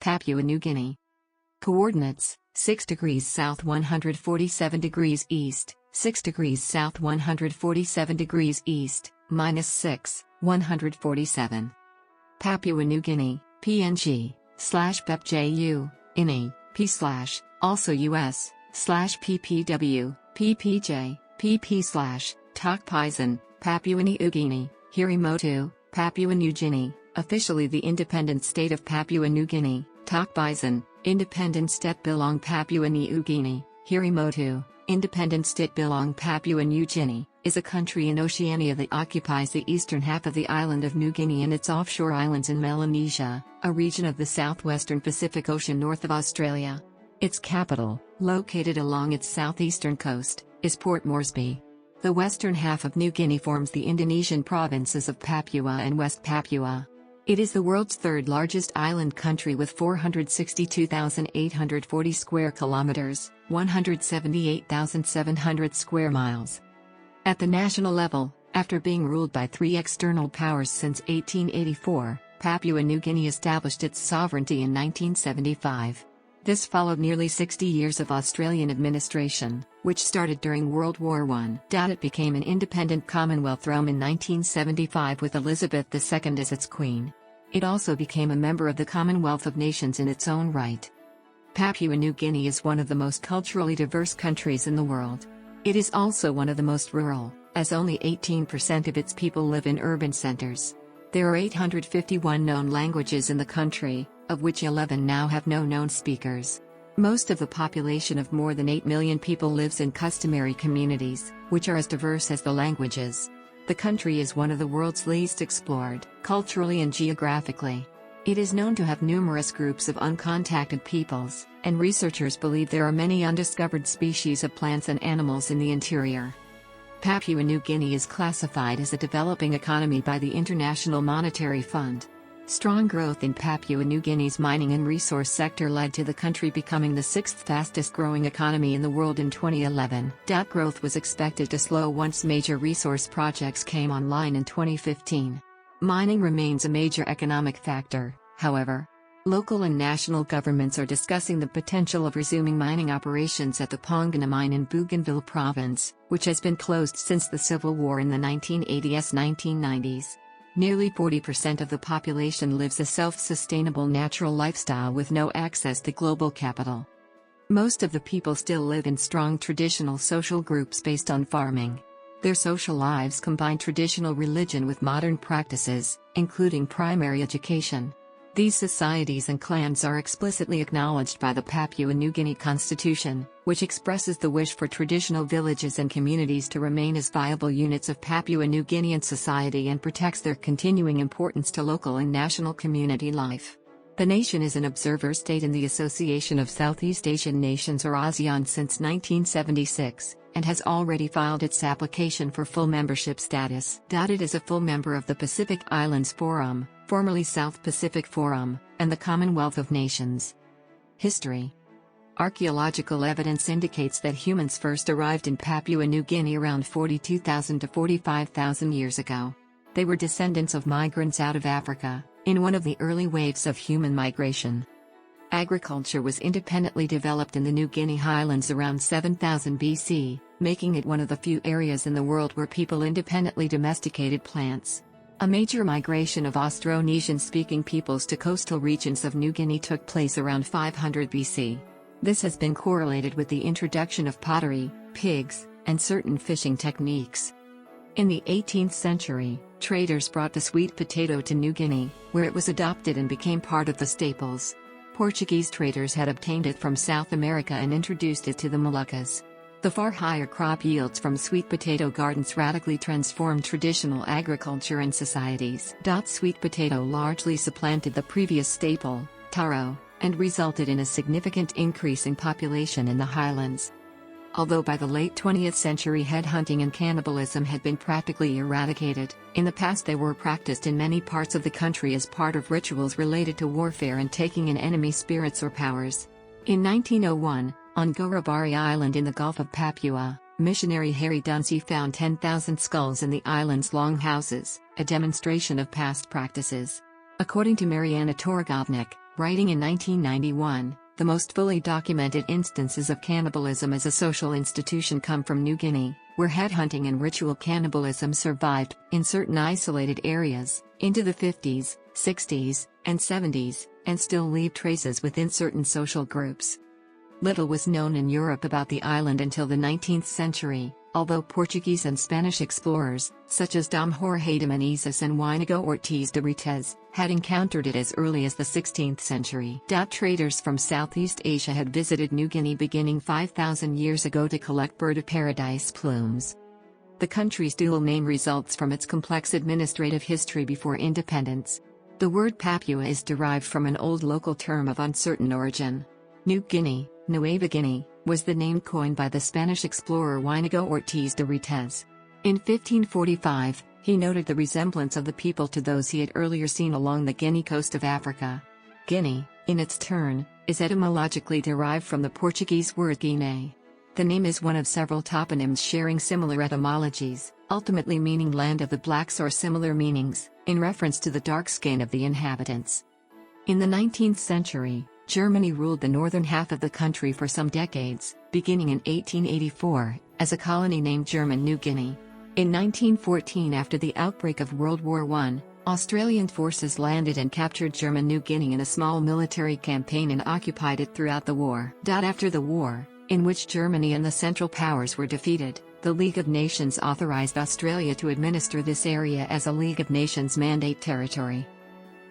Papua New Guinea. Coordinates: 6 degrees south 147 degrees east, 6 degrees south 147 degrees east, -6, 147. Papua New Guinea, PNG, /PEPJU, INI, P/, also US, /PPW, PPJ, PP/, Tokpisan, Papua New Guinea, Hirimotu, Papua New Guinea, officially the independent state of Papua New Guinea, Tokpisan, independent state belong Papua New Guinea, Hirimotu, independent state belong Papua New Guinea, is a country in Oceania that occupies the eastern half of the island of New Guinea and its offshore islands in Melanesia, a region of the southwestern Pacific Ocean north of Australia. Its capital, located along its southeastern coast, is Port Moresby. The western half of New Guinea forms the Indonesian provinces of Papua and West Papua. It is the world's third largest island country with 462,840 square kilometers, 178,700 square miles. At the national level, after being ruled by 3 external powers since 1884, Papua New Guinea established its sovereignty in 1975. This followed nearly 60 years of Australian administration, which started during World War I. It became an independent Commonwealth realm in 1975 with Elizabeth II as its queen. It also became a member of the Commonwealth of Nations in its own right. Papua New Guinea is one of the most culturally diverse countries in the world. It is also one of the most rural, as only 18% of its people live in urban centers. There are 851 known languages in the country, of which 11 now have no known speakers. Most of the population of more than 8 million people lives in customary communities, which are as diverse as the languages. The country is one of the world's least explored, culturally and geographically. It is known to have numerous groups of uncontacted peoples, and researchers believe there are many undiscovered species of plants and animals in the interior. Papua New Guinea is classified as a developing economy by the International Monetary Fund. Strong growth in Papua New Guinea's mining and resource sector led to the country becoming the 6th fastest growing economy in the world in 2011. Growth was expected to slow once major resource projects came online in 2015. Mining remains a major economic factor, however. Local and national governments are discussing the potential of resuming mining operations at the Pongana mine in Bougainville province, which has been closed since the civil war in the 1980s-1990s. Nearly 40% of the population lives a self-sustainable natural lifestyle with no access to global capital. Most of the people still live in strong traditional social groups based on farming. Their social lives combine traditional religion with modern practices, including primary education. These societies and clans are explicitly acknowledged by the Papua New Guinea Constitution, which expresses the wish for traditional villages and communities to remain as viable units of Papua New Guinean society and protects their continuing importance to local and national community life. The nation is an observer state in the Association of Southeast Asian Nations or ASEAN since 1976, and has already filed its application for full membership status. It is a full member of the Pacific Islands Forum, formerly South Pacific Forum, and the Commonwealth of Nations. History. Archaeological evidence indicates that humans first arrived in Papua New Guinea around 42,000 to 45,000 years ago. They were descendants of migrants out of Africa, in one of the early waves of human migration. Agriculture was independently developed in the New Guinea highlands around 7000 BC, making it one of the few areas in the world where people independently domesticated plants. A major migration of Austronesian-speaking peoples to coastal regions of New Guinea took place around 500 BC. This has been correlated with the introduction of pottery, pigs, and certain fishing techniques. In the 18th century, traders brought the sweet potato to New Guinea, where it was adopted and became part of the staples. Portuguese traders had obtained it from South America and introduced it to the Moluccas. The far higher crop yields from sweet potato gardens radically transformed traditional agriculture and societies. Sweet potato largely supplanted the previous staple, taro, and resulted in a significant increase in population in the highlands. Although by the late 20th century headhunting and cannibalism had been practically eradicated, in the past they were practiced in many parts of the country as part of rituals related to warfare and taking in enemy spirits or powers. In 1901, on Gorabari Island in the Gulf of Papua, missionary Harry Dunsey found 10,000 skulls in the island's longhouses, a demonstration of past practices. According to Mariana Toragovnik, Writing in 1991, the most fully documented instances of cannibalism as a social institution come from New Guinea, where headhunting and ritual cannibalism survived, in certain isolated areas, into the 50s, 60s, and 70s, and still leave traces within certain social groups. Little was known in Europe about the island until the 19th century, although Portuguese and Spanish explorers, such as Dom Jorge de Menezes and Íñigo Ortiz de Retez, had encountered it as early as the 16th century. Traders from Southeast Asia had visited New Guinea beginning 5,000 years ago to collect bird of paradise plumes. The country's dual name results from its complex administrative history before independence. The word Papua is derived from an old local term of uncertain origin. New Guinea, Nueva Guinea, was the name coined by the Spanish explorer Íñigo Ortiz de Retez. In 1545, he noted the resemblance of the people to those he had earlier seen along the Guinea coast of Africa. Guinea, in its turn, is etymologically derived from the Portuguese word Guiné. The name is one of several toponyms sharing similar etymologies, ultimately meaning land of the blacks or similar meanings, in reference to the dark skin of the inhabitants. In the 19th century, Germany ruled the northern half of the country for some decades, beginning in 1884, as a colony named German New Guinea. In 1914, after the outbreak of World War I, Australian forces landed and captured German New Guinea in a small military campaign and occupied it throughout the war. After the war, in which Germany and the Central Powers were defeated, the League of Nations authorized Australia to administer this area as a League of Nations mandate territory.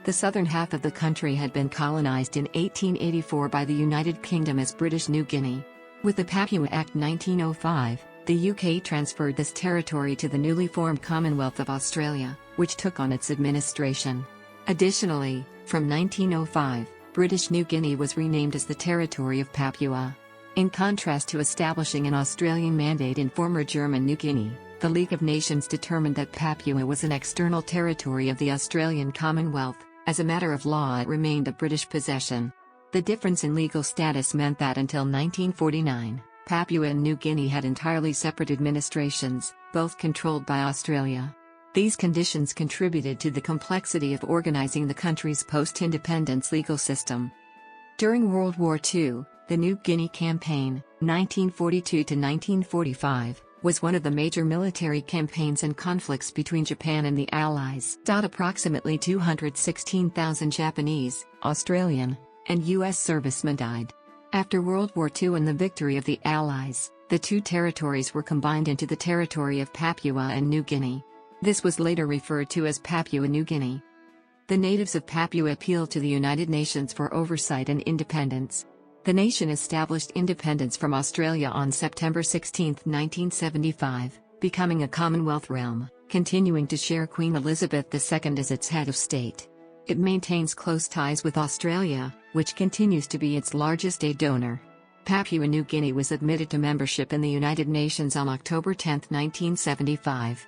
The southern half of the country had been colonized in 1884 by the United Kingdom as British New Guinea. With the Papua Act 1905, the UK transferred this territory to the newly formed Commonwealth of Australia, which took on its administration. Additionally, from 1905, British New Guinea was renamed as the Territory of Papua. In contrast to establishing an Australian mandate in former German New Guinea, the League of Nations determined that Papua was an external territory of the Australian Commonwealth. As a matter of law, it remained a British possession. The difference in legal status meant that until 1949, Papua and New Guinea had entirely separate administrations, both controlled by Australia. These conditions contributed to the complexity of organizing the country's post-independence legal system. During World War II, the New Guinea Campaign, 1942 to 1945, was one of the major military campaigns and conflicts between Japan and the Allies. Approximately 216,000 Japanese, Australian, and U.S. servicemen died. After World War II and the victory of the Allies, the two territories were combined into the territory of Papua and New Guinea. This was later referred to as Papua New Guinea. The natives of Papua appealed to the United Nations for oversight and independence. The nation established independence from Australia on September 16, 1975, becoming a Commonwealth realm, continuing to share Queen Elizabeth II as its head of state. It maintains close ties with Australia, which continues to be its largest aid donor. Papua New Guinea was admitted to membership in the United Nations on October 10, 1975.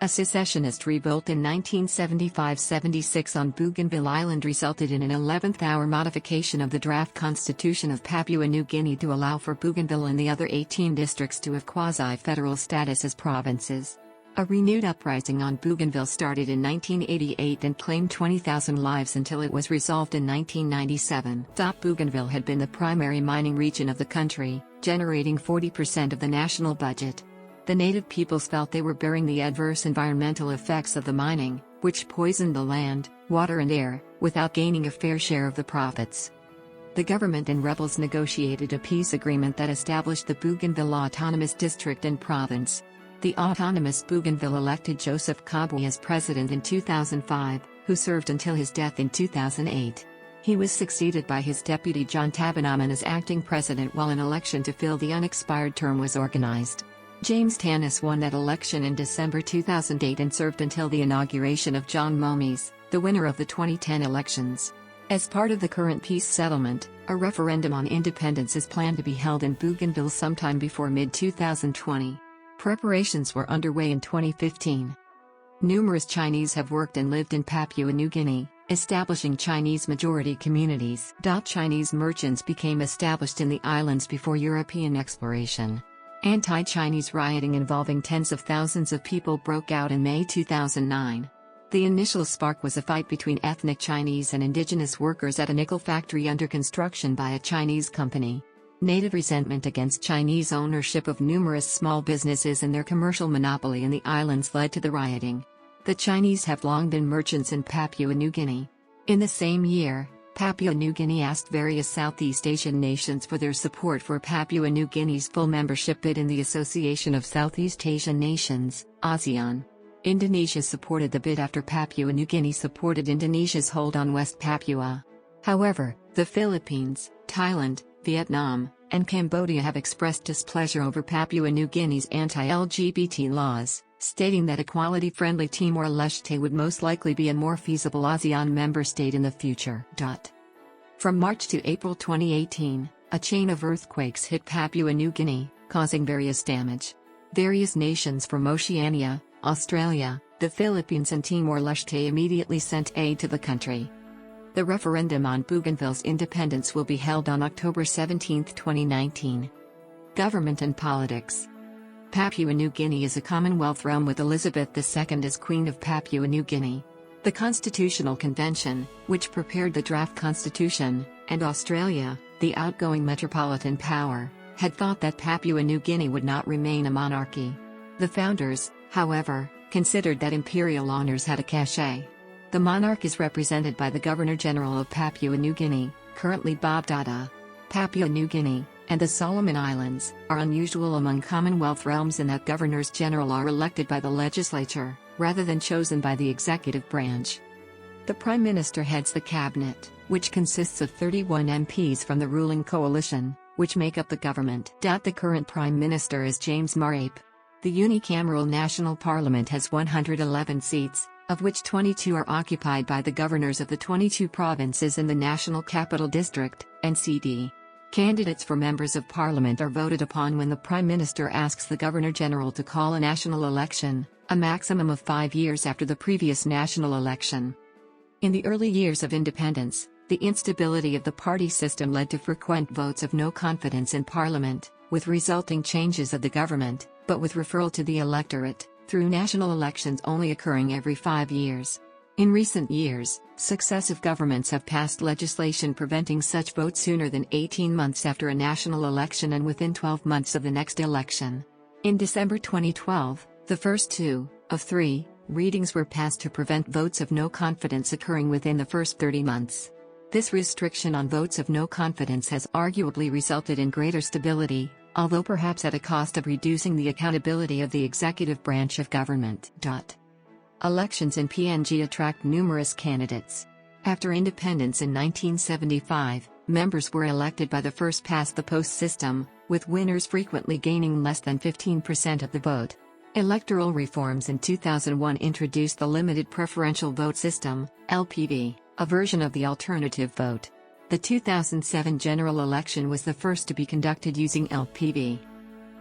A secessionist revolt in 1975-76 on Bougainville Island resulted in an 11th-hour modification of the draft constitution of Papua New Guinea to allow for Bougainville and the other 18 districts to have quasi-federal status as provinces. A renewed uprising on Bougainville started in 1988 and claimed 20,000 lives until it was resolved in 1997. Bougainville had been the primary mining region of the country, generating 40% of the national budget. The native peoples felt they were bearing the adverse environmental effects of the mining, which poisoned the land, water and air, without gaining a fair share of the profits. The government and rebels negotiated a peace agreement that established the Bougainville Autonomous District and Province. The autonomous Bougainville elected Joseph Kabwe as president in 2005, who served until his death in 2008. He was succeeded by his deputy John Tabanaman as acting president while an election to fill the unexpired term was organized. James Tanis won that election in December 2008 and served until the inauguration of John Momies, the winner of the 2010 elections. As part of the current peace settlement, a referendum on independence is planned to be held in Bougainville sometime before mid-2020. Preparations were underway in 2015. Numerous Chinese have worked and lived in Papua New Guinea, establishing Chinese-majority communities. Chinese merchants became established in the islands before European exploration. Anti-Chinese rioting involving tens of thousands of people broke out in May 2009. The initial spark was a fight between ethnic Chinese and indigenous workers at a nickel factory under construction by a Chinese company. Native resentment against Chinese ownership of numerous small businesses and their commercial monopoly in the islands led to the rioting. The Chinese have long been merchants in Papua New Guinea. In the same year, Papua New Guinea asked various Southeast Asian nations for their support for Papua New Guinea's full membership bid in the Association of Southeast Asian Nations, ASEAN. Indonesia supported the bid after Papua New Guinea supported Indonesia's hold on West Papua. However, the Philippines, Thailand, Vietnam, and Cambodia have expressed displeasure over Papua New Guinea's anti-LGBT laws, stating that equality-friendly Timor-Leste would most likely be a more feasible ASEAN member state in the future. From March to April 2018, a chain of earthquakes hit Papua New Guinea, causing various damage. Various nations from Oceania, Australia, the Philippines and Timor-Leste immediately sent aid to the country. The referendum on Bougainville's independence will be held on October 17, 2019. Government and politics. Papua New Guinea is a Commonwealth realm with Elizabeth II as Queen of Papua New Guinea. The Constitutional Convention, which prepared the draft constitution, and Australia, the outgoing metropolitan power, had thought that Papua New Guinea would not remain a monarchy. The founders, however, considered that imperial honors had a cachet. The monarch is represented by the Governor-General of Papua New Guinea, currently Bob Dada. Papua New Guinea, and the Solomon Islands, are unusual among Commonwealth realms in that Governors-General are elected by the legislature, rather than chosen by the executive branch. The Prime Minister heads the cabinet, which consists of 31 MPs from the ruling coalition, which make up the government. The current Prime Minister is James Marape. The unicameral National Parliament has 111 seats, of which 22 are occupied by the governors of the 22 provinces in the National Capital District, NCD. Candidates for members of parliament are voted upon when the Prime Minister asks the Governor-General to call a national election, a maximum of 5 years after the previous national election. In the early years of independence, the instability of the party system led to frequent votes of no confidence in Parliament, with resulting changes of the government, but with referral to the electorate, through national elections only occurring every 5 years. In recent years, successive governments have passed legislation preventing such votes sooner than 18 months after a national election and within 12 months of the next election. In December 2012, the first 2 of 3 readings were passed to prevent votes of no confidence occurring within the first 30 months. This restriction on votes of no confidence has arguably resulted in greater stability, although perhaps at a cost of reducing the accountability of the executive branch of government. Elections in PNG attract numerous candidates. After independence in 1975, members were elected by the first-past-the-post system, with winners frequently gaining less than 15% of the vote. Electoral reforms in 2001 introduced the limited preferential vote system, LPV, a version of the alternative vote. The 2007 general election was the first to be conducted using LPV.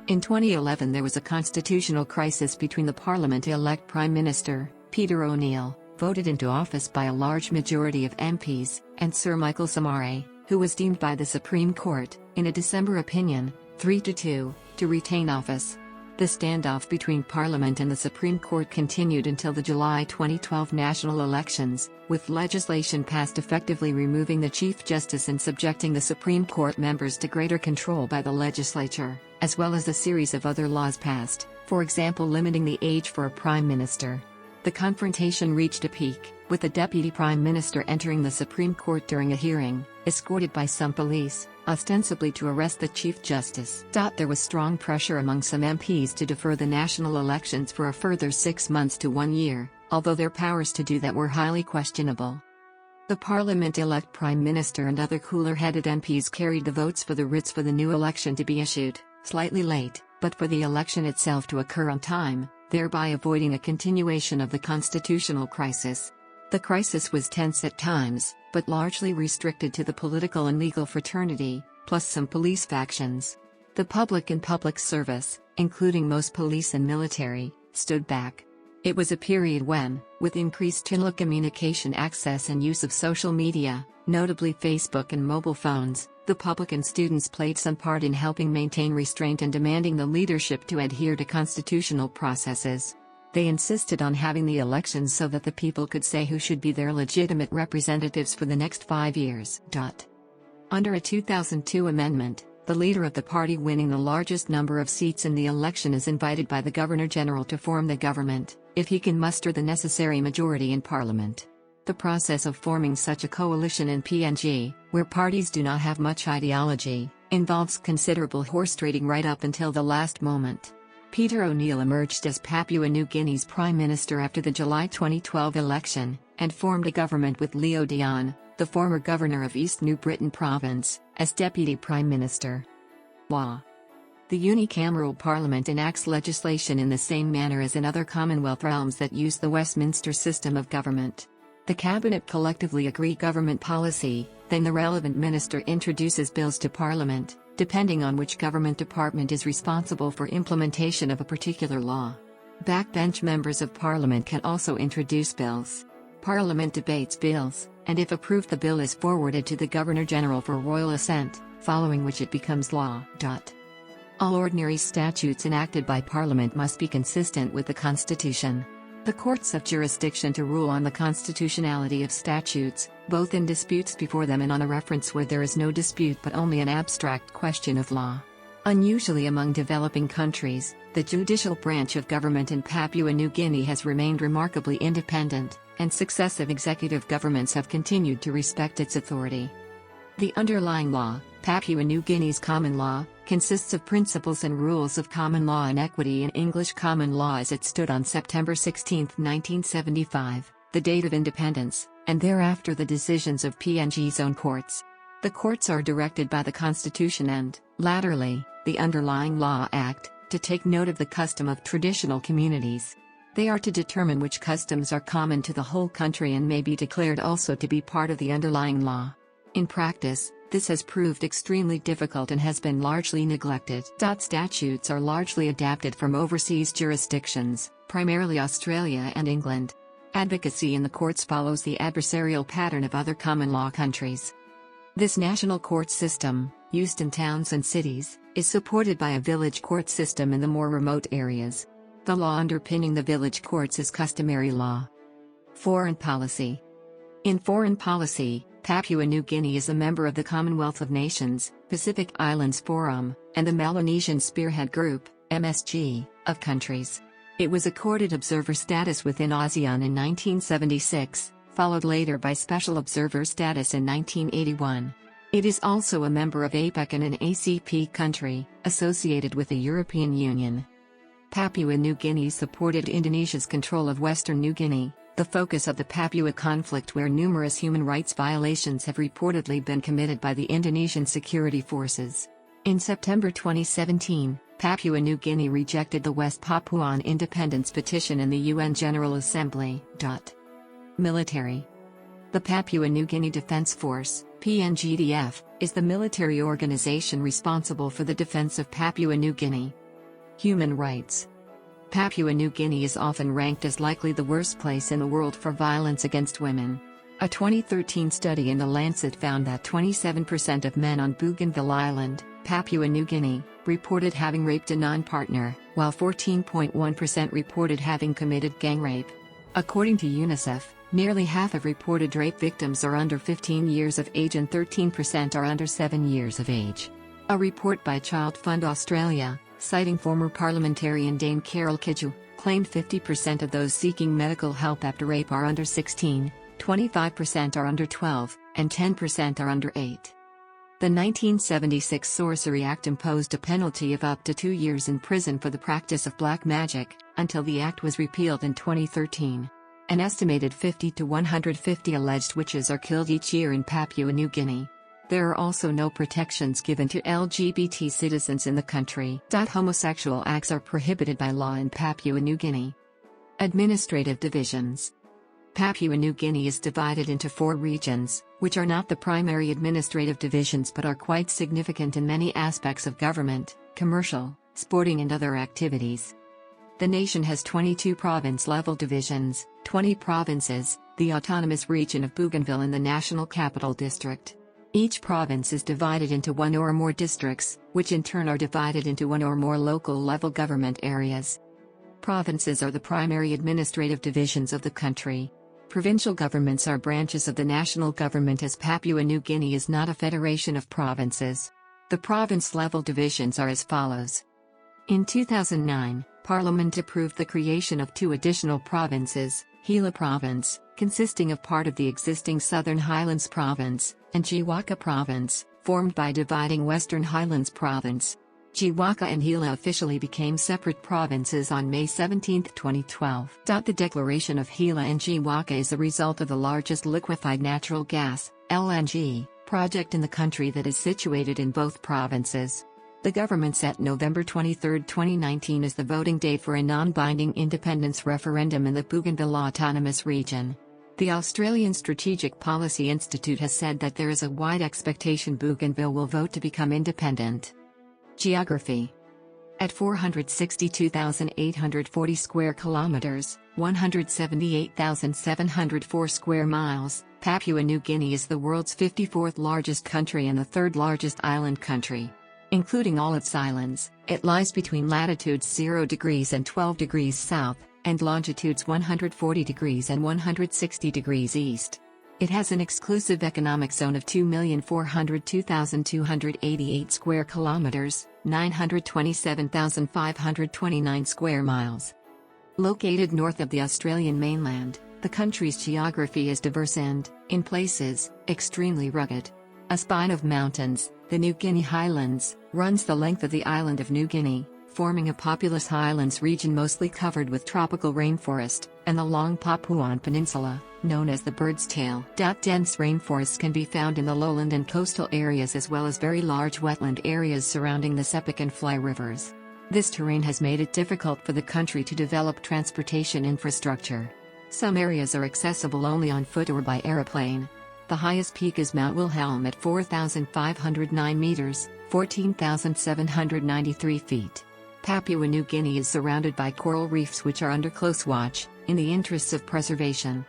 In 2011 there was a constitutional crisis between the Parliament-elect Prime Minister, Peter O'Neill, voted into office by a large majority of MPs, and Sir Michael Somare, who was deemed by the Supreme Court, in a December opinion, 3-2, to retain office. The standoff between Parliament and the Supreme Court continued until the July 2012 national elections, with legislation passed effectively removing the Chief Justice and subjecting the Supreme Court members to greater control by the legislature, as well as a series of other laws passed, for example limiting the age for a Prime Minister. The confrontation reached a peak, with the Deputy Prime Minister entering the Supreme Court during a hearing, escorted by some police, ostensibly to arrest the Chief Justice. There was strong pressure among some MPs to defer the national elections for a further 6 months to 1 year, although their powers to do that were highly questionable. The Parliament-elect Prime Minister and other cooler-headed MPs carried the votes for the writs for the new election to be issued, slightly late, but for the election itself to occur on time, thereby avoiding a continuation of the constitutional crisis. The crisis was tense at times, but largely restricted to the political and legal fraternity, plus some police factions. The public and public service, including most police and military, stood back. It was a period when, with increased telecommunication access and use of social media, notably Facebook and mobile phones, the public and students played some part in helping maintain restraint and demanding the leadership to adhere to constitutional processes. They insisted on having the elections so that the people could say who should be their legitimate representatives for the next 5 years. Under a 2002 amendment, the leader of the party winning the largest number of seats in the election is invited by the Governor-General to form the government, if he can muster the necessary majority in Parliament. The process of forming such a coalition in PNG, where parties do not have much ideology, involves considerable horse trading right up until the last moment. Peter O'Neill emerged as Papua New Guinea's Prime Minister after the July 2012 election, and formed a government with Leo Dion, the former governor of East New Britain Province, as Deputy Prime Minister. Law. The unicameral parliament enacts legislation in the same manner as in other Commonwealth realms that use the Westminster system of government. The cabinet collectively agree government policy, then the relevant minister introduces bills to Parliament, depending on which government department is responsible for implementation of a particular law. Backbench members of Parliament can also introduce bills. Parliament debates bills, and if approved the bill is forwarded to the Governor-General for royal assent, following which it becomes law. All ordinary statutes enacted by Parliament must be consistent with the Constitution. The courts have jurisdiction to rule on the constitutionality of statutes, both in disputes before them and on a reference where there is no dispute but only an abstract question of law. Unusually among developing countries, the judicial branch of government in Papua New Guinea has remained remarkably independent, and successive executive governments have continued to respect its authority. The underlying law, Papua New Guinea's common law, consists of principles and rules of common law and equity in English common law as it stood on September 16, 1975, the date of independence, and thereafter the decisions of PNG's own courts. The courts are directed by the Constitution and, latterly, the underlying Law Act, to take note of the custom of traditional communities. They are to determine which customs are common to the whole country and may be declared also to be part of the underlying law. In practice, this has proved extremely difficult and has been largely neglected. Statutes are largely adapted from overseas jurisdictions, primarily Australia and England. Advocacy in the courts follows the adversarial pattern of other common law countries. This national court system, used in towns and cities, is supported by a village court system in the more remote areas. The law underpinning the village courts is customary law. Foreign policy. In foreign policy, Papua New Guinea is a member of the Commonwealth of Nations, Pacific Islands Forum, and the Melanesian Spearhead Group, MSG, of countries. It was accorded observer status within ASEAN in 1976, followed later by special observer status in 1981. It is also a member of APEC and an ACP country, associated with the European Union. Papua New Guinea supported Indonesia's control of Western New Guinea, the focus of the Papua conflict where numerous human rights violations have reportedly been committed by the Indonesian security forces. In September 2017, Papua New Guinea rejected the West Papuan independence petition in the UN General Assembly. Military. The Papua New Guinea Defense Force, PNGDF, is the military organization responsible for the defense of Papua New Guinea. Human rights. Papua New Guinea is often ranked as likely the worst place in the world for violence against women. A 2013 study in The Lancet found that 27% of men on Bougainville Island, Papua New Guinea, reported having raped a non-partner, while 14.1% reported having committed gang rape. According to UNICEF, nearly half of reported rape victims are under 15 years of age and 13% are under 7 years of age. A report by Child Fund Australia, citing former parliamentarian Dame Carol Kidgell, claimed 50% of those seeking medical help after rape are under 16, 25% are under 12, and 10% are under 8. The 1976 Sorcery Act imposed a penalty of up to 2 years in prison for the practice of black magic, until the act was repealed in 2013. An estimated 50 to 150 alleged witches are killed each year in Papua New Guinea. There are also no protections given to LGBT citizens in the country. Homosexual acts are prohibited by law in Papua New Guinea. Administrative divisions. Papua New Guinea is divided into 4 regions, which are not the primary administrative divisions but are quite significant in many aspects of government, commercial, sporting and other activities. The nation has 22 province-level divisions, 20 provinces, the autonomous region of Bougainville and the National Capital District. Each province is divided into 1 or more districts, which in turn are divided into 1 or more local-level government areas. Provinces are the primary administrative divisions of the country. Provincial governments are branches of the national government, as Papua New Guinea is not a federation of provinces. The province-level divisions are as follows. In 2009, Parliament approved the creation of 2 additional provinces, Hila Province, consisting of part of the existing Southern Highlands Province, and Jiwaka Province, formed by dividing Western Highlands Province. Jiwaka and Hila officially became separate provinces on May 17, 2012. The declaration of Hila and Jiwaka is the result of the largest liquefied natural gas, LNG, project in the country that is situated in both provinces. The government set November 23, 2019 as the voting date for a non-binding independence referendum in the Bougainville Autonomous Region. The Australian Strategic Policy Institute has said that there is a wide expectation Bougainville will vote to become independent. Geography. At 462,840 square kilometers, 178,704 square miles, Papua New Guinea is the world's 54th largest country and the 3rd largest island country. Including all its islands, it lies between latitudes 0 degrees and 12 degrees south, and longitudes 140 degrees and 160 degrees east. It has an exclusive economic zone of 2,402,288 square kilometers, 927,529 square miles. Located north of the Australian mainland, the country's geography is diverse and, in places, extremely rugged. A spine of mountains, the New Guinea Highlands, runs the length of the island of New Guinea, forming a populous highlands region mostly covered with tropical rainforest, and the long Papuan Peninsula, known as the Bird's Tail. Dense rainforests can be found in the lowland and coastal areas, as well as very large wetland areas surrounding the Sepik and Fly rivers. This terrain has made it difficult for the country to develop transportation infrastructure. Some areas are accessible only on foot or by aeroplane. The highest peak is Mount Wilhelm at 4,509 meters, 14,793 feet. Papua New Guinea is surrounded by coral reefs which are under close watch, in the interests of preservation.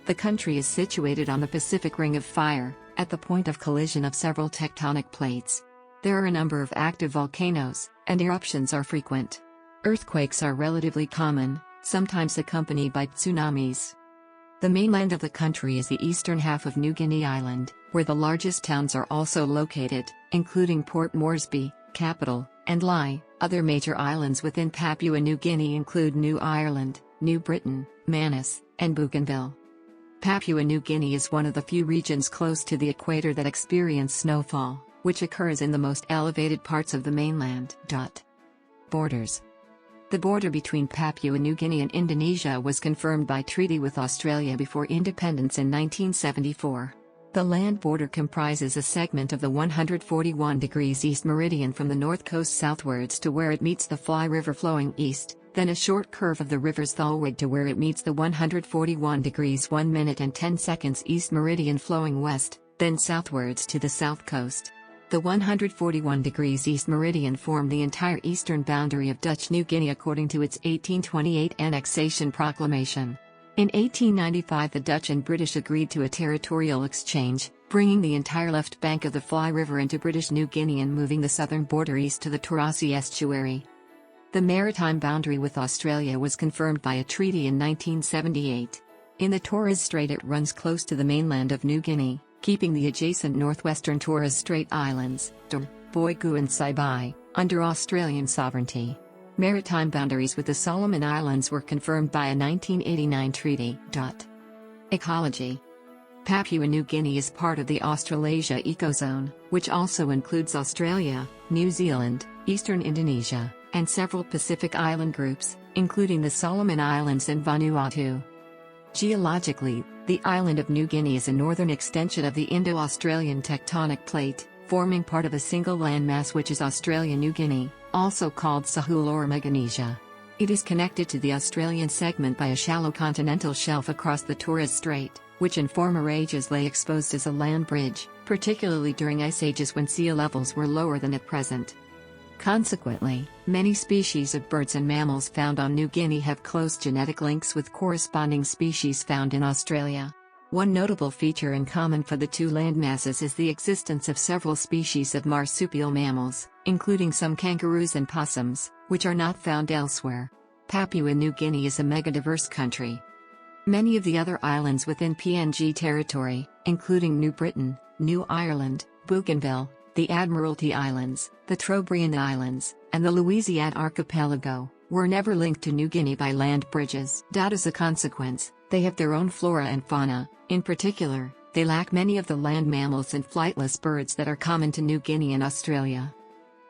The country is situated on the Pacific Ring of Fire, at the point of collision of several tectonic plates. There are a number of active volcanoes, and eruptions are frequent. Earthquakes are relatively common, sometimes accompanied by tsunamis. The mainland of the country is the eastern half of New Guinea Island, where the largest towns are also located, including Port Moresby, capital, and Lai. Other major islands within Papua New Guinea include New Ireland, New Britain, Manus, and Bougainville. Papua New Guinea is one of the few regions close to the equator that experience snowfall, which occurs in the most elevated parts of the mainland. Borders. The border between Papua New Guinea and Indonesia was confirmed by treaty with Australia before independence in 1974. The land border comprises a segment of the 141 degrees east meridian from the north coast southwards to where it meets the Fly River flowing east, then a short curve of the river's Thalweg to where it meets the 141 degrees 1 minute and 10 seconds east meridian flowing west, then southwards to the south coast. The 141 degrees east meridian formed the entire eastern boundary of Dutch New Guinea according to its 1828 annexation proclamation. In 1895 the Dutch and British agreed to a territorial exchange, bringing the entire left bank of the Fly River into British New Guinea and moving the southern border east to the Taurasi estuary. The maritime boundary with Australia was confirmed by a treaty in 1978. In the Torres Strait it runs close to the mainland of New Guinea, keeping the adjacent northwestern Torres Strait Islands, Boigu and Saibai, under Australian sovereignty. Maritime boundaries with the Solomon Islands were confirmed by a 1989 treaty. Ecology. Papua New Guinea is part of the Australasia ecozone, which also includes Australia, New Zealand, eastern Indonesia, and several Pacific island groups, including the Solomon Islands and Vanuatu. Geologically, the island of New Guinea is a northern extension of the Indo-Australian tectonic plate, forming part of a single landmass which is Australia New Guinea, also called Sahul or Meganesia. It is connected to the Australian segment by a shallow continental shelf across the Torres Strait, which in former ages lay exposed as a land bridge, particularly during ice ages when sea levels were lower than at present. Consequently, many species of birds and mammals found on New Guinea have close genetic links with corresponding species found in Australia. One notable feature in common for the two landmasses is the existence of several species of marsupial mammals, including some kangaroos and possums, which are not found elsewhere. Papua New Guinea is a megadiverse country. Many of the other islands within PNG territory, including New Britain, New Ireland, Bougainville, the Admiralty Islands, the Trobriand Islands, and the Louisiade Archipelago, were never linked to New Guinea by land bridges. As a consequence, they have their own flora and fauna. In particular, they lack many of the land mammals and flightless birds that are common to New Guinea and Australia.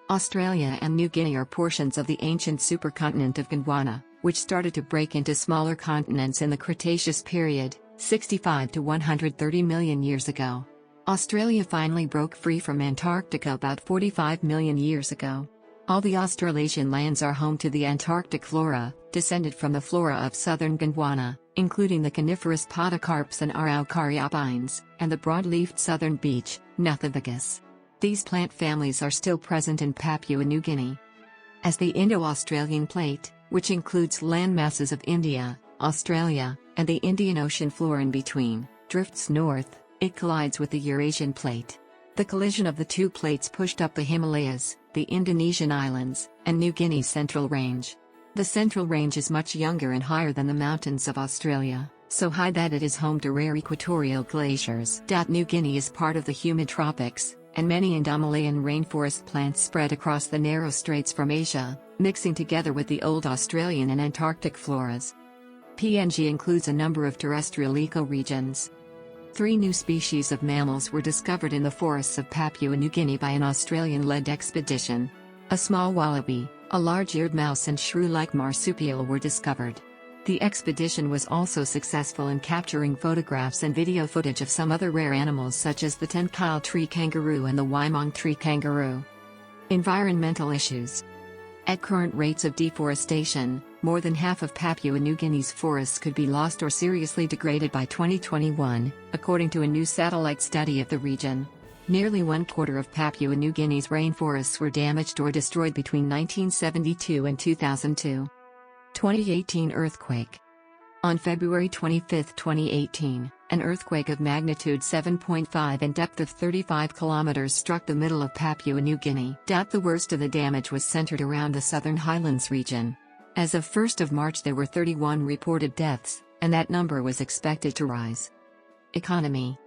Australia and New Guinea are portions of the ancient supercontinent of Gondwana, which started to break into smaller continents in the Cretaceous period, 65 to 130 million years ago. Australia finally broke free from Antarctica about 45 million years ago. All the Australasian lands are home to the Antarctic flora, descended from the flora of southern Gondwana, including the coniferous podocarps and Araucariopines, and the broad-leafed southern beech, Nothofagus. These plant families are still present in Papua New Guinea. As the Indo-Australian Plate, which includes land masses of India, Australia, and the Indian Ocean floor in between, drifts north, it collides with the Eurasian Plate. The collision of the two plates pushed up the Himalayas, the Indonesian islands, and New Guinea's Central Range. The Central Range is much younger and higher than the mountains of Australia, so high that it is home to rare equatorial glaciers. New Guinea is part of the humid tropics, and many Indomalayan rainforest plants spread across the narrow straits from Asia, mixing together with the old Australian and Antarctic floras. PNG includes a number of terrestrial ecoregions. 3 new species of mammals were discovered in the forests of Papua New Guinea by an Australian-led expedition. A small wallaby, a large-eared mouse and shrew-like marsupial were discovered. The expedition was also successful in capturing photographs and video footage of some other rare animals such as the Tenkile tree kangaroo and the Waimong tree kangaroo. Environmental issues. At current rates of deforestation, more than half of Papua New Guinea's forests could be lost or seriously degraded by 2021, according to a new satellite study of the region. Nearly 1/4 of Papua New Guinea's rainforests were damaged or destroyed between 1972 and 2002. 2018 earthquake. On February 25, 2018, an earthquake of magnitude 7.5 and depth of 35 kilometers struck the middle of Papua New Guinea. The worst of the damage was centered around the Southern Highlands region. As of 1 March there were 31 reported deaths, and that number was expected to rise. Economy.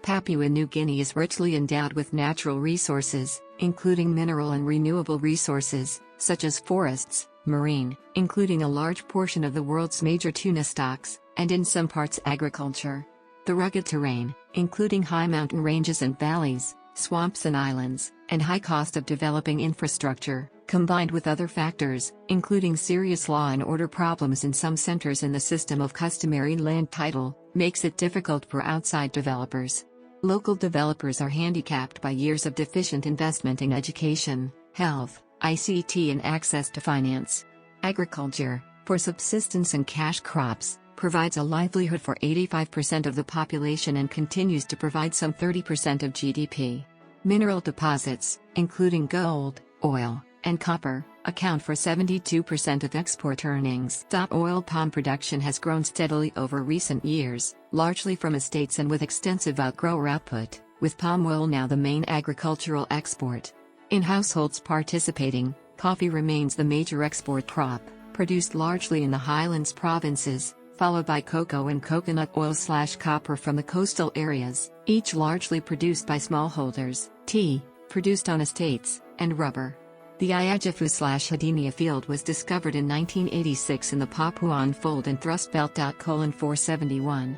Papua New Guinea is richly endowed with natural resources, including mineral and renewable resources, such as forests, marine, including a large portion of the world's major tuna stocks, and in some parts agriculture. The rugged terrain, including high mountain ranges and valleys, swamps and islands, and high cost of developing infrastructure, combined with other factors, including serious law and order problems in some centers in the system of customary land title, makes it difficult for outside developers. Local developers are handicapped by years of deficient investment in education, health, ICT and access to finance. Agriculture, for subsistence and cash crops, provides a livelihood for 85% of the population and continues to provide some 30% of GDP. Mineral deposits, including gold, oil, and copper, account for 72% of export earnings. Oil palm production has grown steadily over recent years, largely from estates and with extensive outgrower output, with palm oil now the main agricultural export. In households participating, coffee remains the major export crop, produced largely in the highlands provinces, followed by cocoa and coconut oil/copper from the coastal areas, each largely produced by smallholders, tea, produced on estates, and rubber. The Iajafu/Hadenia field was discovered in 1986 in the Papuan Fold and Thrust Belt. 471.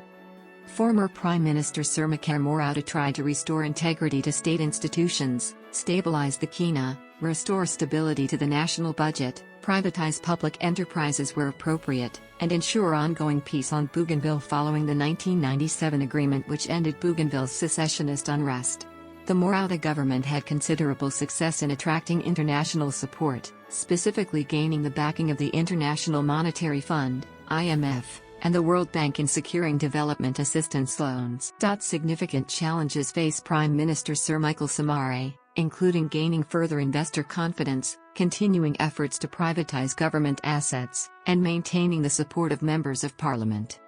Former Prime Minister Sir Makar Morauta tried to restore integrity to state institutions, stabilize the Kina, restore stability to the national budget, privatize public enterprises where appropriate, and ensure ongoing peace on Bougainville following the 1997 agreement which ended Bougainville's secessionist unrest. The Morauta government had considerable success in attracting international support, specifically gaining the backing of the International Monetary Fund, IMF, and the World Bank in securing development assistance loans. Significant challenges face Prime Minister Sir Michael Somare, including gaining further investor confidence, continuing efforts to privatize government assets, and maintaining the support of members of parliament.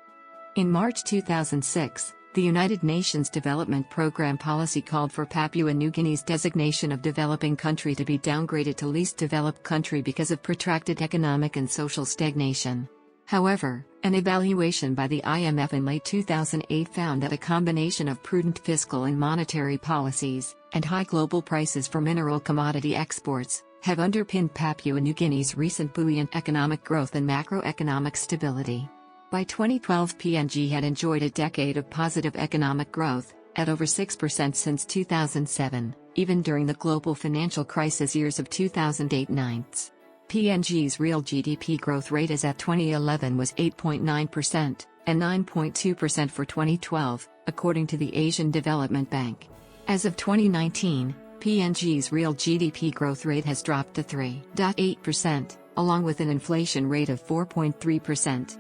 In March 2006, The United Nations Development Programme policy called for Papua New Guinea's designation of developing country to be downgraded to least developed country because of protracted economic and social stagnation. However, an evaluation by the IMF in late 2008 found that a combination of prudent fiscal and monetary policies, and high global prices for mineral commodity exports, have underpinned Papua New Guinea's recent buoyant economic growth and macroeconomic stability. By 2012, PNG had enjoyed a decade of positive economic growth, at over 6% since 2007, even during the global financial crisis years of 2008-9. PNG's real GDP growth rate as at 2011 was 8.9% and 9.2% for 2012, according to the Asian Development Bank. As of 2019, PNG's real GDP growth rate has dropped to 3.8%, along with an inflation rate of 4.3%.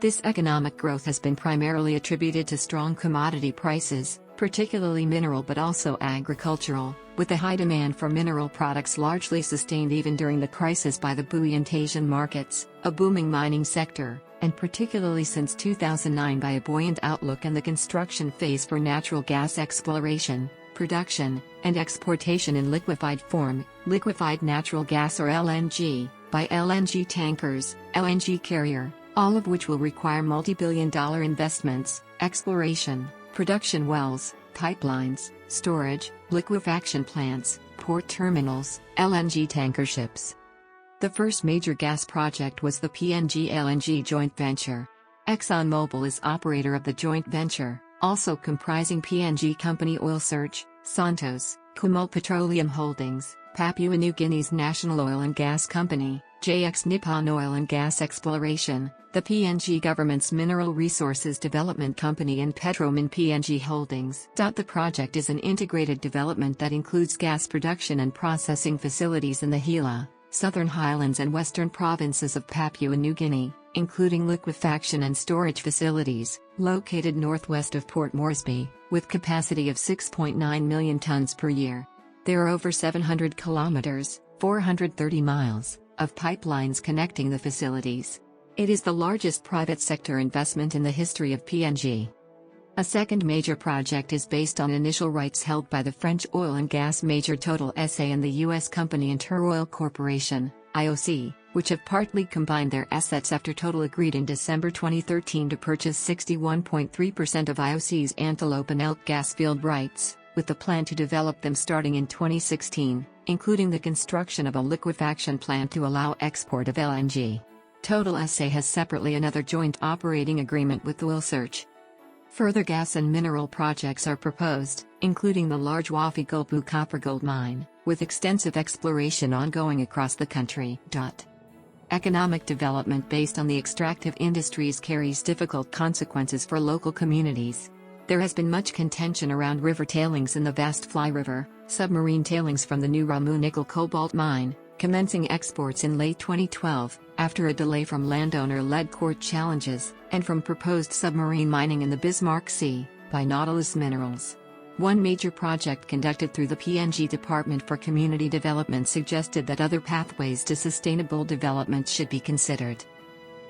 This economic growth has been primarily attributed to strong commodity prices, particularly mineral but also agricultural, with the high demand for mineral products largely sustained even during the crisis by the buoyant Asian markets, a booming mining sector, and particularly since 2009 by a buoyant outlook and the construction phase for natural gas exploration, production, and exportation in liquefied form, liquefied natural gas or LNG, by LNG tankers, LNG carrier, all of which will require multi-billion-dollar investments, exploration, production wells, pipelines, storage, liquefaction plants, port terminals, LNG tanker ships. The first major gas project was the PNG LNG joint venture. ExxonMobil is operator of the joint venture, also comprising PNG Company Oil Search, Santos, Kumul Petroleum Holdings, Papua New Guinea's National Oil and Gas Company, JX Nippon Oil and Gas Exploration, the PNG government's Mineral Resources Development Company and Petromin PNG Holdings. The project is an integrated development that includes gas production and processing facilities in the Gila, Southern Highlands and Western provinces of Papua New Guinea, including liquefaction and storage facilities, located northwest of Port Moresby, with capacity of 6.9 million tons per year. There are over 700 kilometers, 430 miles, of pipelines connecting the facilities. It is the largest private sector investment in the history of PNG. A second major project is based on initial rights held by the French oil and gas major Total SA and the U.S. company InterOil Corporation, IOC, which have partly combined their assets after Total agreed in December 2013 to purchase 61.3% of IOC's Antelope and Elk gas field rights, with the plan to develop them starting in 2016, including the construction of a liquefaction plant to allow export of LNG. Total SA has separately another joint operating agreement with Oil Search. Further gas and mineral projects are proposed, including the large Wafi-Golpu copper gold mine, with extensive exploration ongoing across the country. Economic development based on the extractive industries carries difficult consequences for local communities. There has been much contention around river tailings in the vast Fly River, submarine tailings from the new Ramu nickel cobalt mine, commencing exports in late 2012, after a delay from landowner-led court challenges, and from proposed submarine mining in the Bismarck Sea, by Nautilus Minerals. One major project conducted through the PNG Department for Community Development suggested that other pathways to sustainable development should be considered.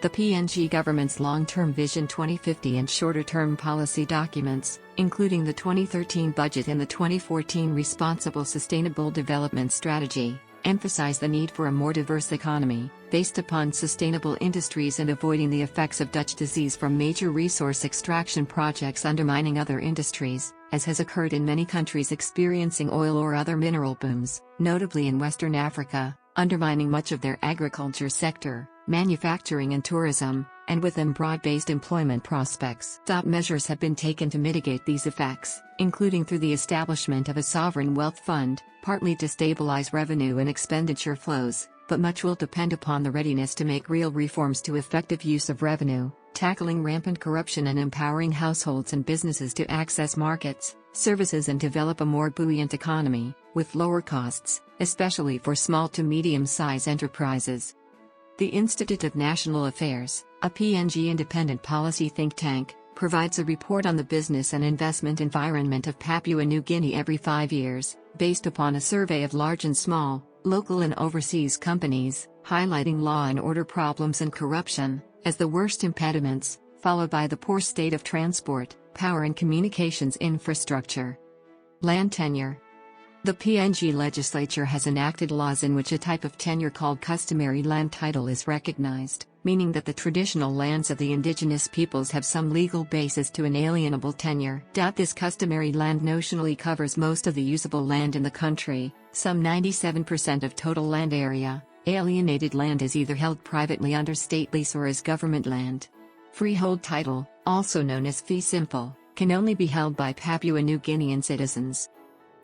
The PNG government's long-term Vision 2050 and shorter-term policy documents, including the 2013 budget and the 2014 Responsible Sustainable Development Strategy, emphasize the need for a more diverse economy, based upon sustainable industries and avoiding the effects of Dutch disease from major resource extraction projects undermining other industries, as has occurred in many countries experiencing oil or other mineral booms, notably in Western Africa, undermining much of their agriculture sector, manufacturing and tourism, and with them broad-based employment prospects. Measures have been taken to mitigate these effects, including through the establishment of a sovereign wealth fund, partly to stabilize revenue and expenditure flows, but much will depend upon the readiness to make real reforms to effective use of revenue, tackling rampant corruption and empowering households and businesses to access markets, services and develop a more buoyant economy, with lower costs, especially for small to medium-sized enterprises. The Institute of National Affairs, a PNG independent policy think tank, provides a report on the business and investment environment of Papua New Guinea every 5 years, based upon a survey of large and small, local and overseas companies, highlighting law and order problems and corruption as the worst impediments, followed by the poor state of transport, power and communications infrastructure. Land tenure. The PNG legislature has enacted laws in which a type of tenure called customary land title is recognized, meaning that the traditional lands of the indigenous peoples have some legal basis to inalienable tenure. This customary land notionally covers most of the usable land in the country, some 97% of total land area. Alienated land is either held privately under state lease or as government land. Freehold title, also known as fee simple, can only be held by Papua New Guinean citizens.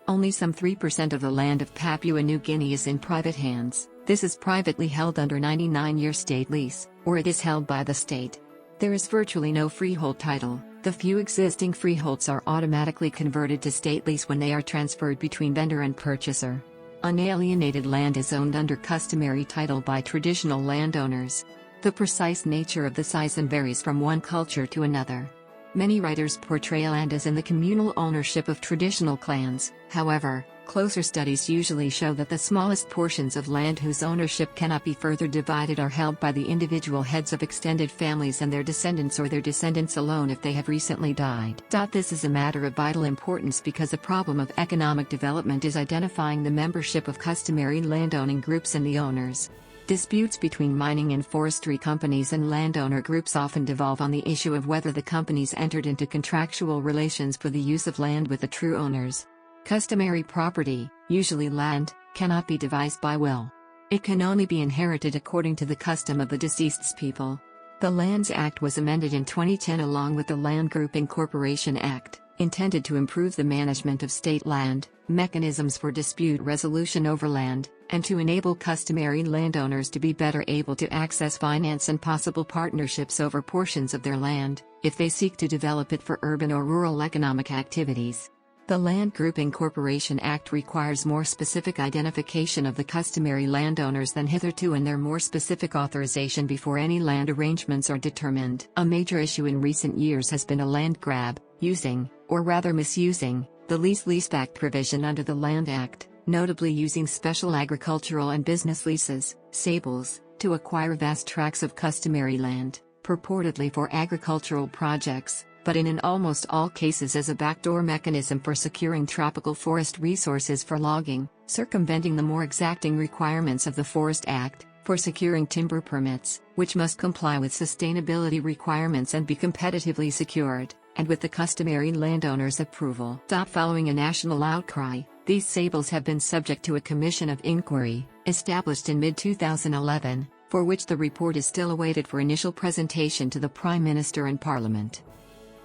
Only some 3% of the land of Papua New Guinea is in private hands. This is privately held under 99-year state lease, or it is held by the state. There is virtually no freehold title. The few existing freeholds are automatically converted to state lease when they are transferred between vendor and purchaser. Unalienated land is owned under customary title by traditional landowners. The precise nature of the sizen varies from one culture to another. Many writers portray land as in the communal ownership of traditional clans. However, closer studies usually show that the smallest portions of land whose ownership cannot be further divided are held by the individual heads of extended families and their descendants, or their descendants alone if they have recently died. This is a matter of vital importance because the problem of economic development is identifying the membership of customary landowning groups and the owners. Disputes between mining and forestry companies and landowner groups often devolve on the issue of whether the companies entered into contractual relations for the use of land with the true owners. Customary property, usually land, cannot be devised by will. It can only be inherited according to the custom of the deceased's people. The Lands Act was amended in 2010 along with the Land Group Incorporation Act, intended to improve the management of state land, mechanisms for dispute resolution over land, and to enable customary landowners to be better able to access finance and possible partnerships over portions of their land, if they seek to develop it for urban or rural economic activities. The Land Group Incorporation Act requires more specific identification of the customary landowners than hitherto, and their more specific authorization before any land arrangements are determined. A major issue in recent years has been a land grab, using, or rather misusing, the leaseback provision under the Land Act, notably using special agricultural and business leases, SABLEs, to acquire vast tracts of customary land, purportedly for agricultural projects, but in almost all cases as a backdoor mechanism for securing tropical forest resources for logging, circumventing the more exacting requirements of the Forest Act, for securing timber permits, which must comply with sustainability requirements and be competitively secured, and with the customary landowner's approval. Following a national outcry, these SABLEs have been subject to a commission of inquiry, established in mid-2011, for which the report is still awaited for initial presentation to the Prime Minister and Parliament.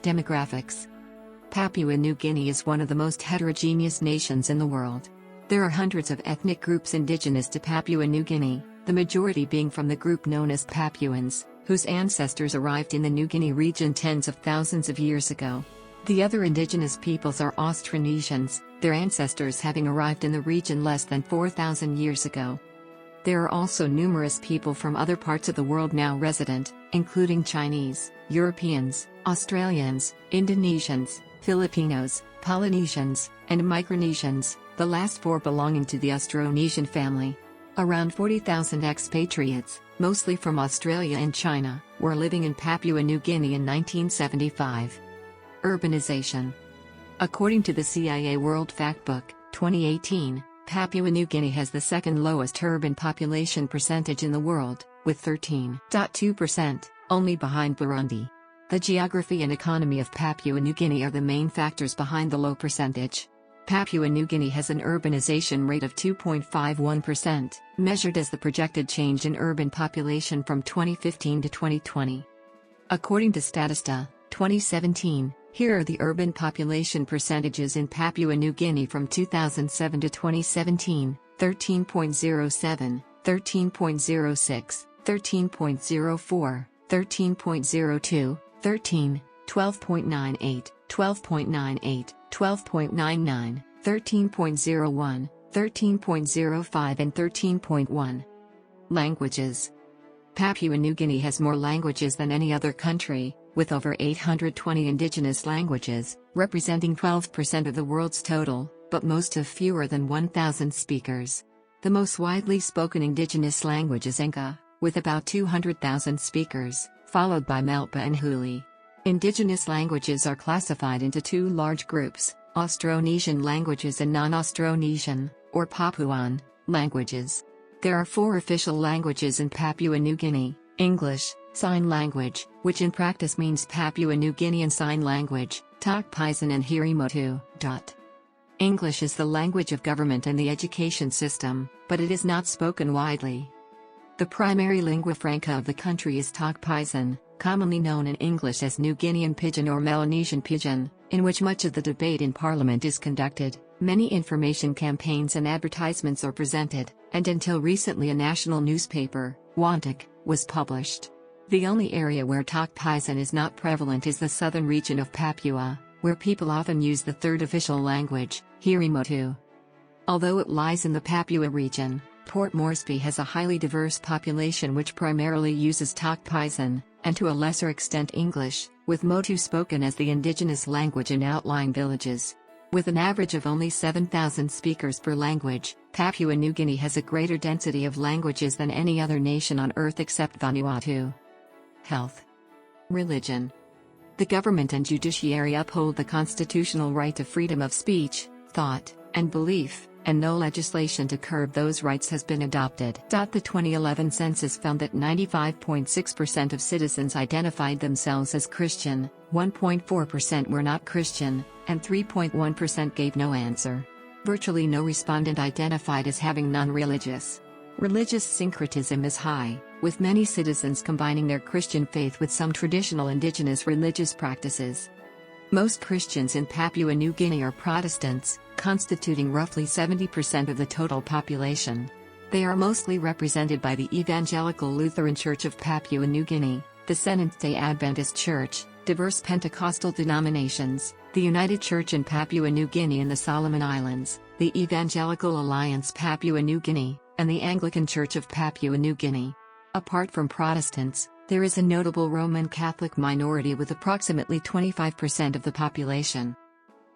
Demographics. Papua New Guinea is one of the most heterogeneous nations in the world. There are hundreds of ethnic groups indigenous to Papua New Guinea, the majority being from the group known as Papuans, whose ancestors arrived in the New Guinea region tens of thousands of years ago. The other indigenous peoples are Austronesians, their ancestors having arrived in the region less than 4,000 years ago. There are also numerous people from other parts of the world now resident, including Chinese, Europeans, Australians, Indonesians, Filipinos, Polynesians, and Micronesians, the last four belonging to the Austronesian family. Around 40,000 expatriates, mostly from Australia and China, were living in Papua New Guinea in 1975. Urbanization. According to the CIA World Factbook, 2018, Papua New Guinea has the second lowest urban population percentage in the world, with 13.2%, only behind Burundi. The geography and economy of Papua New Guinea are the main factors behind the low percentage. Papua New Guinea has an urbanization rate of 2.51%, measured as the projected change in urban population from 2015 to 2020. According to Statista, 2017, here are the urban population percentages in Papua New Guinea from 2007 to 2017: 13.07, 13.06, 13.04, 13.02, 13, 12.98, 12.98, 12.99, 13.01, 13.05 and 13.1. Languages. Papua New Guinea has more languages than any other country, with over 820 indigenous languages, representing 12% of the world's total, but most have fewer than 1,000 speakers. The most widely spoken indigenous language is Enka, with about 200,000 speakers, followed by Melpa and Huli. Indigenous languages are classified into two large groups: Austronesian languages and non-Austronesian, or Papuan, languages. There are four official languages in Papua New Guinea: English, Sign Language, which in practice means Papua New Guinean Sign Language, Tok Pisin and Hirimotu. English is the language of government and the education system, but it is not spoken widely. The primary lingua franca of the country is Tok Pisin, commonly known in English as New Guinean Pidgin or Melanesian Pidgin, in which much of the debate in Parliament is conducted. Many information campaigns and advertisements are presented, and until recently a national newspaper, Wantok, was published. The only area where Tok Pisin is not prevalent is the southern region of Papua, where people often use the third official language, Hirimotu. Although it lies in the Papua region, Port Moresby has a highly diverse population which primarily uses Tok Pisin, and to a lesser extent English, with Motu spoken as the indigenous language in outlying villages. With an average of only 7,000 speakers per language, Papua New Guinea has a greater density of languages than any other nation on Earth except Vanuatu. Health. Religion. The government and judiciary uphold the constitutional right to freedom of speech, thought, and belief, and no legislation to curb those rights has been adopted. The 2011 census found that 95.6% of citizens identified themselves as Christian, 1.4% were not Christian, and 3.1% gave no answer. Virtually no respondent identified as having non-religious. Religious syncretism is high, with many citizens combining their Christian faith with some traditional indigenous religious practices. Most Christians in Papua New Guinea are Protestants, constituting roughly 70% of the total population. They are mostly represented by the Evangelical Lutheran Church of Papua New Guinea, the Seventh-day Adventist Church, diverse Pentecostal denominations, the United Church in Papua New Guinea and the Solomon Islands, the Evangelical Alliance Papua New Guinea, and the Anglican Church of Papua New Guinea. Apart from Protestants, there is a notable Roman Catholic minority with approximately 25% of the population.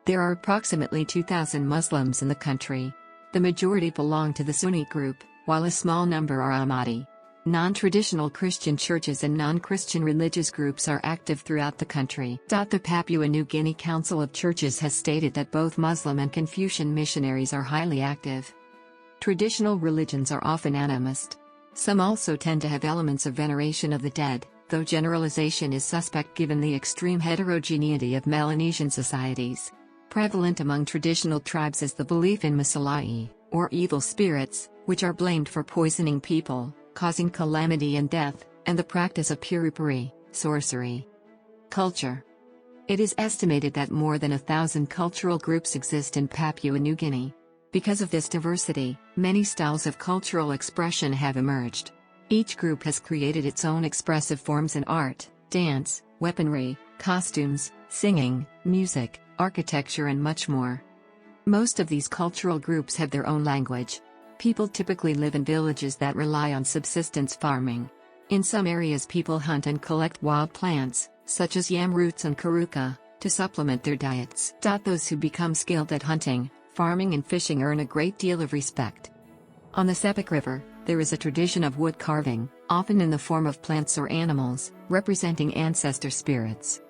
There are approximately 2,000 Muslims in the country. The majority belong to the Sunni group, while a small number are Ahmadi. Non-traditional Christian churches and non-Christian religious groups are active throughout the country. The Papua New Guinea Council of Churches has stated that both Muslim and Confucian missionaries are highly active. Traditional religions are often animist. Some also tend to have elements of veneration of the dead, though generalization is suspect given the extreme heterogeneity of Melanesian societies. Prevalent among traditional tribes is the belief in Masalai, or evil spirits, which are blamed for poisoning people, causing calamity and death, and the practice of purupuri, sorcery. Culture. It is estimated that more than 1,000 cultural groups exist in Papua New Guinea. Because of this diversity, many styles of cultural expression have emerged. Each group has created its own expressive forms in art, dance, weaponry, costumes, singing, music, architecture and much more. Most of these cultural groups have their own language. People typically live in villages that rely on subsistence farming. In some areas people hunt and collect wild plants, such as yam roots and karuka, to supplement their diets. Those who become skilled at hunting, farming and fishing earn a great deal of respect. On the Sepik River, there is a tradition of wood carving, often in the form of plants or animals, representing ancestor spirits.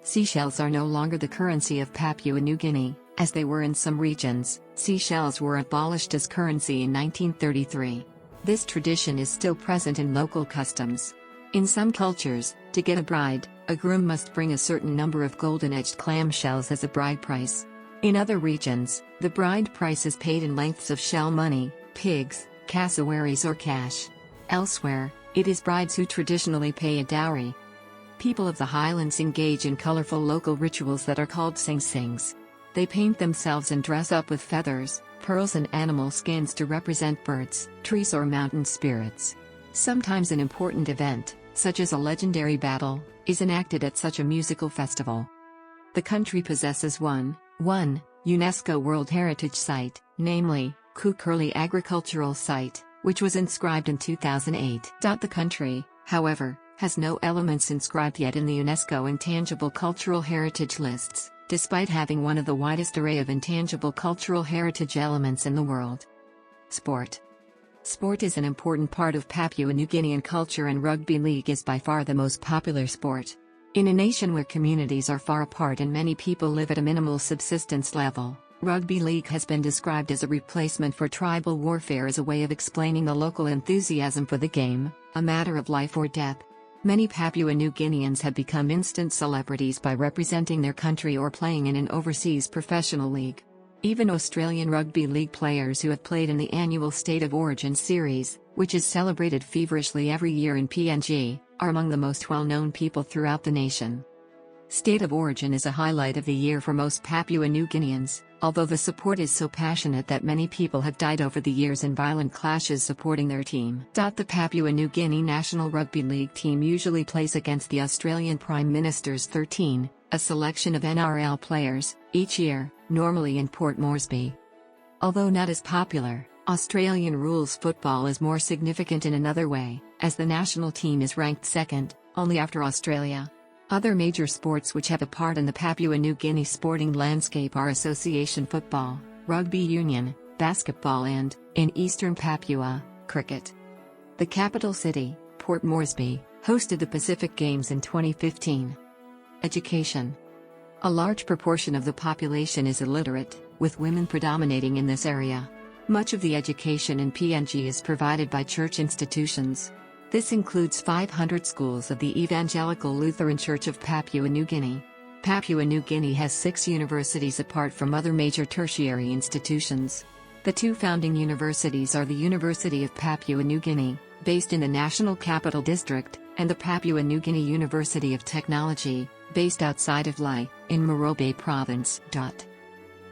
Seashells are no longer the currency of Papua New Guinea, as they were in some regions. Seashells were abolished as currency in 1933. This tradition is still present in local customs. In some cultures, to get a bride, a groom must bring a certain number of golden-edged clamshells as a bride price. In other regions, the bride price is paid in lengths of shell money, pigs, cassowaries or cash. Elsewhere, it is brides who traditionally pay a dowry. People of the highlands engage in colorful local rituals that are called sing-sings. They paint themselves and dress up with feathers, pearls and animal skins to represent birds, trees or mountain spirits. Sometimes an important event, such as a legendary battle, is enacted at such a musical festival. The country possesses one UNESCO World Heritage Site, namely, Kukurli Agricultural Site, which was inscribed in 2008. The country, however, has no elements inscribed yet in the UNESCO Intangible Cultural Heritage lists, despite having one of the widest array of intangible cultural heritage elements in the world. Sport. Sport is an important part of Papua New Guinean culture and rugby league is by far the most popular sport. In a nation where communities are far apart and many people live at a minimal subsistence level, rugby league has been described as a replacement for tribal warfare as a way of explaining the local enthusiasm for the game, a matter of life or death. Many Papua New Guineans have become instant celebrities by representing their country or playing in an overseas professional league. Even Australian rugby league players who have played in the annual State of Origin series, which is celebrated feverishly every year in PNG, are among the most well-known people throughout the nation. State of Origin is a highlight of the year for most Papua New Guineans, although the support is so passionate that many people have died over the years in violent clashes supporting their team. The Papua New Guinea national rugby league team usually plays against the Australian Prime Minister's 13, a selection of NRL players, each year, normally in Port Moresby. Although not as popular, Australian rules football is more significant in another way, as the national team is ranked second, only after Australia. Other major sports which have a part in the Papua New Guinea sporting landscape are association football, rugby union, basketball and, in eastern Papua, cricket. The capital city, Port Moresby, hosted the Pacific Games in 2015. Education. A large proportion of the population is illiterate, with women predominating in this area. Much of the education in PNG is provided by church institutions. This includes 500 schools of the Evangelical Lutheran Church of Papua New Guinea. Papua New Guinea has 6 universities apart from other major tertiary institutions. The 2 founding universities are the University of Papua New Guinea, based in the National Capital District, and the Papua New Guinea University of Technology, based outside of Lae, in Morobe Province.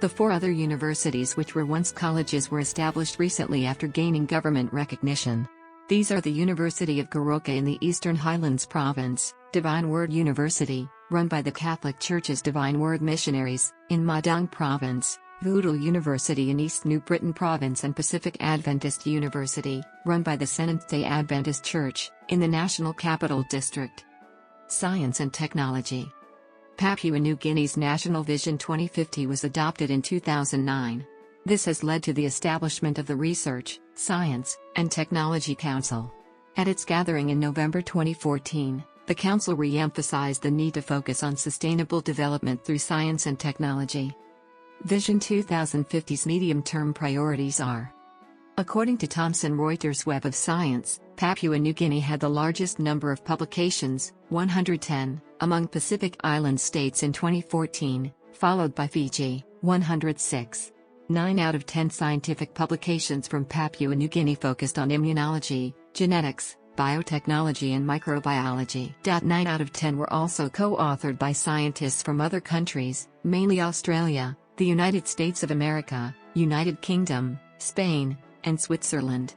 The 4 other universities which were once colleges were established recently after gaining government recognition. These are the University of Goroka in the Eastern Highlands Province, Divine Word University, run by the Catholic Church's Divine Word Missionaries, in Madang Province, Voodoo University in East New Britain Province and Pacific Adventist University, run by the Seventh-day Adventist Church, in the National Capital District. Science and Technology. Papua New Guinea's National Vision 2050 was adopted in 2009. This has led to the establishment of the Research, Science, and Technology Council. At its gathering in November 2014, the Council re-emphasized the need to focus on sustainable development through science and technology. Vision 2050's medium-term priorities are: according to Thomson Reuters Web of Science, Papua New Guinea had the largest number of publications, 110, among Pacific Island states in 2014, followed by Fiji, 106. 9 out of 10 scientific publications from Papua New Guinea focused on immunology, genetics, biotechnology and microbiology. 9 out of 10 were also co-authored by scientists from other countries, mainly Australia, the United States of America, United Kingdom, Spain, and Switzerland.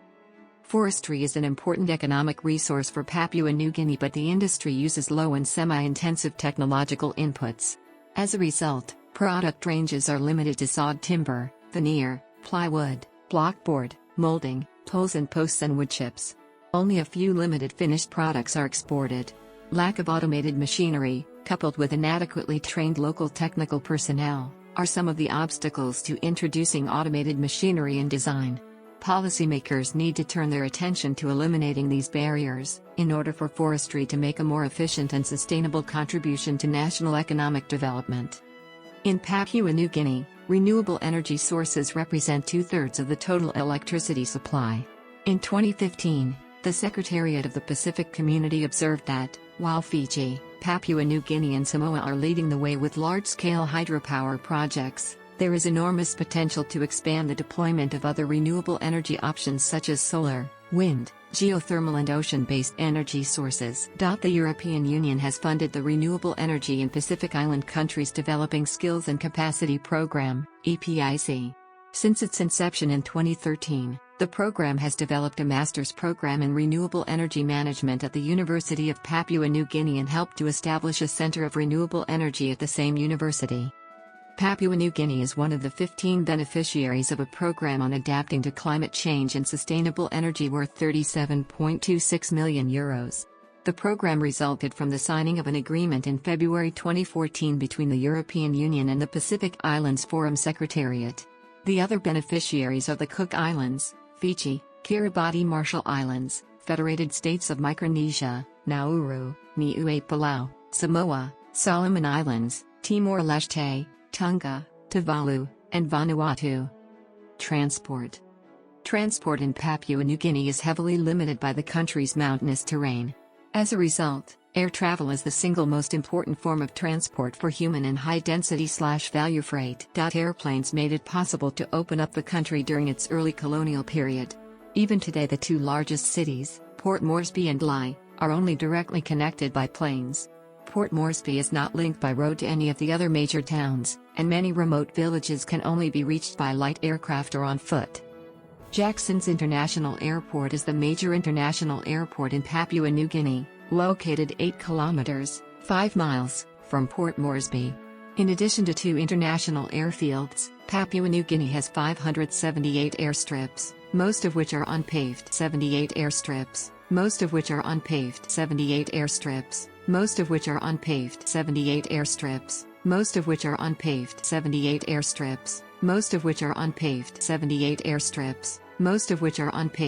Forestry is an important economic resource for Papua New Guinea, but the industry uses low and semi-intensive technological inputs. As a result, product ranges are limited to sawed timber, veneer, plywood, blockboard, molding, poles and posts and wood chips. Only a few limited finished products are exported. Lack of automated machinery, coupled with inadequately trained local technical personnel, are some of the obstacles to introducing automated machinery in design. Policymakers need to turn their attention to eliminating these barriers, in order for forestry to make a more efficient and sustainable contribution to national economic development. In Papua New Guinea, renewable energy sources represent 2/3 of the total electricity supply. In 2015, the Secretariat of the Pacific Community observed that, while Fiji, Papua New Guinea and Samoa are leading the way with large-scale hydropower projects, there is enormous potential to expand the deployment of other renewable energy options such as solar, wind, geothermal and ocean-based energy sources. The European Union has funded the Renewable Energy in Pacific Island Countries Developing Skills and Capacity Program, EPIC. Since its inception in 2013, the program has developed a master's program in renewable energy management at the University of Papua New Guinea and helped to establish a center of renewable energy at the same university. Papua New Guinea is one of the 15 beneficiaries of a program on adapting to climate change and sustainable energy worth €37.26 million. The program resulted from the signing of an agreement in February 2014 between the European Union and the Pacific Islands Forum Secretariat. The other beneficiaries are the Cook Islands, Fiji, Kiribati Marshall Islands, Federated States of Micronesia, Nauru, Niue Palau, Samoa, Solomon Islands, Timor-Leste, Tonga, Tuvalu, and Vanuatu. Transport. Transport in Papua New Guinea is heavily limited by the country's mountainous terrain. As a result, air travel is the single most important form of transport for human and high-density/value freight. Airplanes made it possible to open up the country during its early colonial period. Even today the two largest cities, Port Moresby and Lae, are only directly connected by planes. Port Moresby is not linked by road to any of the other major towns, and many remote villages can only be reached by light aircraft or on foot. Jackson's International Airport is the major international airport in Papua New Guinea, located 8 kilometers, 5 miles, from Port Moresby. In addition to 2 international airfields, Papua New Guinea has 578 airstrips, most of which are unpaved. 78 airstrips, most of which are unpaved. 78 airstrips, most of which are unpaved. 78 airstrips, most of which are unpaved. 78 airstrips, most of which are unpaved. 78 airstrips, most of which are unpaved.